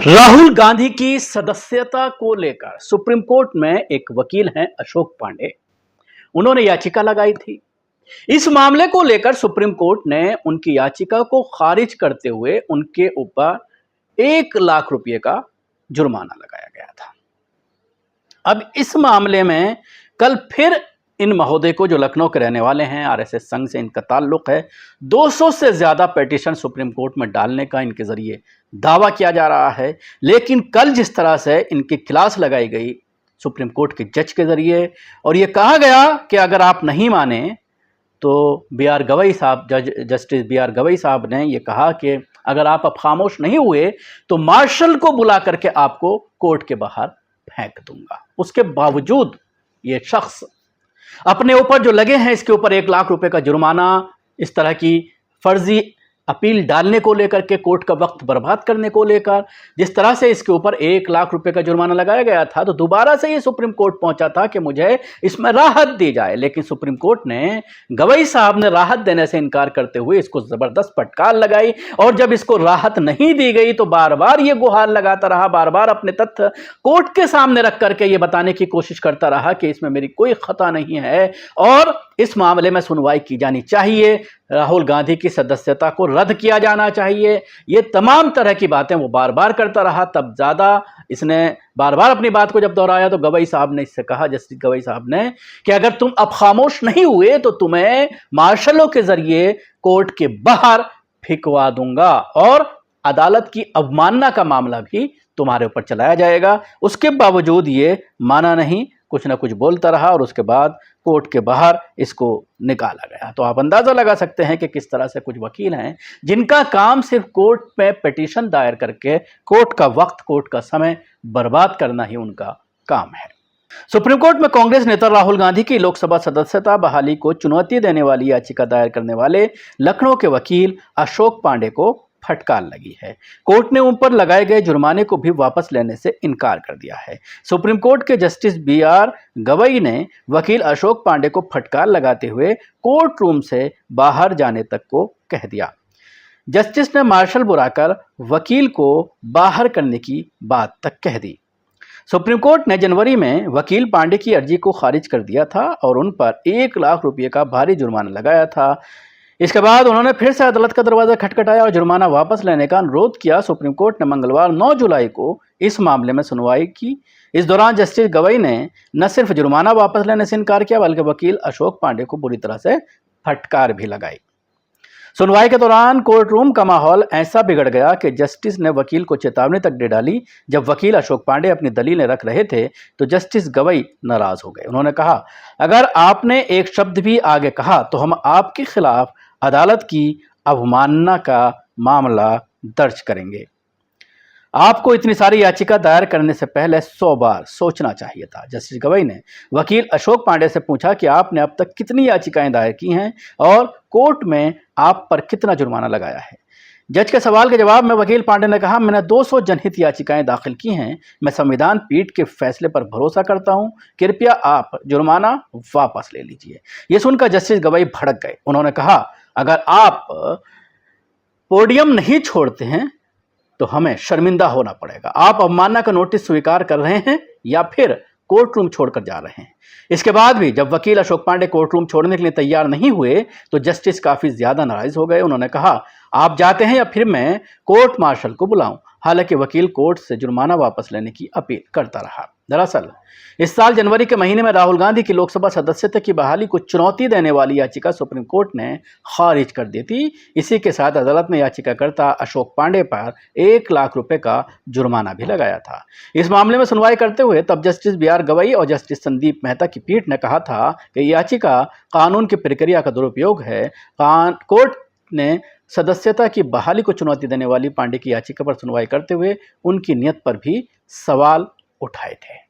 राहुल गांधी की सदस्यता को लेकर सुप्रीम कोर्ट में एक वकील हैं अशोक पांडे। उन्होंने याचिका लगाई थी। इस मामले को लेकर सुप्रीम कोर्ट ने उनकी याचिका को खारिज करते हुए उनके ऊपर 1 लाख रुपए का जुर्माना लगाया गया था। अब इस मामले में कल फिर इन महोदय को, जो लखनऊ के रहने वाले हैं, आरएसएस संघ से इनका ताल्लुक है, 200 से ज्यादा पिटीशन सुप्रीम कोर्ट में डालने का इनके जरिए दावा किया जा रहा है। लेकिन कल जिस तरह से इनकी क्लास लगाई गई सुप्रीम कोर्ट के जज के जरिए और यह कहा गया कि अगर आप नहीं माने तो बी.आर. गवई साहब, जस्टिस बी.आर. गवई साहब ने यह कहा कि अगर आप अब खामोश नहीं हुए तो मार्शल को बुला करके आपको कोर्ट के बाहर फेंक दूंगा। उसके बावजूद यह शख्स अपने ऊपर जो लगे हैं इसके ऊपर 1 लाख रुपए का जुर्माना, इस तरह की फर्जी अपील डालने को लेकर के, कोर्ट का वक्त बर्बाद करने को लेकर, जिस तरह से इसके ऊपर 1 लाख रुपए का जुर्माना लगाया गया था, तो दोबारा से ये सुप्रीम कोर्ट पहुंचा था कि मुझे इसमें राहत दी जाए। लेकिन सुप्रीम कोर्ट ने, गवई साहब ने राहत देने से इनकार करते हुए इसको जबरदस्त फटकार लगाई। और जब इसको राहत नहीं दी गई तो बार बार ये गुहार लगाता रहा, बार बार अपने तथ्य कोर्ट के सामने रख करके ये बताने की कोशिश करता रहा कि इसमें मेरी कोई खता नहीं है और इस मामले में सुनवाई की जानी चाहिए, राहुल गांधी की सदस्यता को रद्द किया जाना चाहिए। ये तमाम तरह की बातें वो बार बार करता रहा। तब ज्यादा इसने बार बार अपनी बात को जब दोहराया तो गवई साहब ने इससे कहा, जस्टिस गवई साहब ने, कि अगर तुम अब खामोश नहीं हुए तो तुम्हें मार्शलों के जरिए कोर्ट के बाहर फेंकवा दूंगा और अदालत की अवमानना का मामला भी तुम्हारे ऊपर चलाया जाएगा। उसके बावजूद ये माना नहीं, कुछ ना कुछ बोलता रहा और उसके बाद कोर्ट के बाहर इसको निकाला गया। तो आप अंदाजा लगा सकते हैं कि किस तरह से कुछ वकील हैं जिनका काम सिर्फ कोर्ट में पिटीशन दायर करके कोर्ट का वक्त, कोर्ट का समय बर्बाद करना ही उनका काम है। सुप्रीम कोर्ट में कांग्रेस नेता राहुल गांधी की लोकसभा सदस्यता बहाली को चुनौती देने वाली याचिका दायर करने वाले लखनऊ के वकील अशोक पांडे को फटकार लगी है। कोर्ट ने उन पर लगाए गए जुर्माने को भी वापस लेने से इनकार कर दिया है। सुप्रीम कोर्ट के जस्टिस बी.आर. गवई ने वकील अशोक पांडे को फटकार लगाते हुए कोर्ट रूम से बाहर जाने तक को कह दिया। जस्टिस ने मार्शल बुलाकर वकील को बाहर करने की बात तक कह दी। सुप्रीम कोर्ट ने जनवरी में वकील पांडे की अर्जी को खारिज कर दिया था और उन पर 1 लाख रुपए का भारी जुर्माना लगाया था। इसके बाद उन्होंने फिर से अदालत का दरवाजा खटखटाया और जुर्माना वापस लेने का अनुरोध किया। सुप्रीम कोर्ट ने मंगलवार 9 जुलाई को इस मामले में सुनवाई की। इस दौरान जस्टिस गवई ने न सिर्फ जुर्माना वापस लेने से इनकार किया बल्कि वकील अशोक पांडे को बुरी तरह से फटकार भी लगाई। सुनवाई के दौरान कोर्ट रूम का माहौल ऐसा बिगड़ गया कि जस्टिस ने वकील को चेतावनी तक दे डाली। जब वकील अशोक पांडे अपनी दलीलें रख रहे थे तो जस्टिस गवई नाराज हो गए। उन्होंने कहा, अगर आपने एक शब्द भी आगे कहा तो हम आपके खिलाफ अदालत की अवमानना का मामला दर्ज करेंगे। आपको इतनी सारी याचिका दायर करने से पहले 100 बार सोचना चाहिए था। जस्टिस गवई ने वकील अशोक पांडे से पूछा कि आपने अब तक कितनी याचिकाएं दायर की हैं और कोर्ट में आप पर कितना जुर्माना लगाया है। जज के सवाल के जवाब में वकील पांडे ने कहा, मैंने 200 जनहित याचिकाएं दाखिल की हैं। मैं संविधान पीठ के फैसले पर भरोसा करता हूं। कृपया आप जुर्माना वापस ले लीजिए। यह सुनकर जस्टिस गवई भड़क गए। उन्होंने कहा, अगर आप पोडियम नहीं छोड़ते हैं तो हमें शर्मिंदा होना पड़ेगा। आप अवमानना का नोटिस स्वीकार कर रहे हैं या फिर कोर्ट रूम छोड़कर जा रहे हैं। इसके बाद भी जब वकील अशोक पांडे कोर्ट रूम छोड़ने के लिए तैयार नहीं हुए तो जस्टिस काफी ज्यादा नाराज हो गए। उन्होंने कहा, आप जाते हैं या फिर मैं कोर्ट मार्शल को बुलाऊं। हालांकि वकील कोर्ट से जुर्माना वापस लेने की अपील करता रहा। दरअसल इस साल जनवरी के महीने में राहुल गांधी की लोकसभा सदस्यता की बहाली को चुनौती देने वाली याचिका सुप्रीम कोर्ट ने खारिज कर दी थी। इसी के साथ अदालत ने याचिकाकर्ता अशोक पांडे पर 1 लाख रुपए का जुर्माना भी लगाया था। इस मामले में सुनवाई करते हुए तब जस्टिस बी.आर. गवई और जस्टिस संदीप मेहता की पीठ ने कहा था कि याचिका कानून की प्रक्रिया का दुरुपयोग है। कोर्ट ने सदस्यता की बहाली को चुनौती देने वाली पांडे की याचिका पर सुनवाई करते हुए उनकी नीयत पर भी सवाल उठाए थे।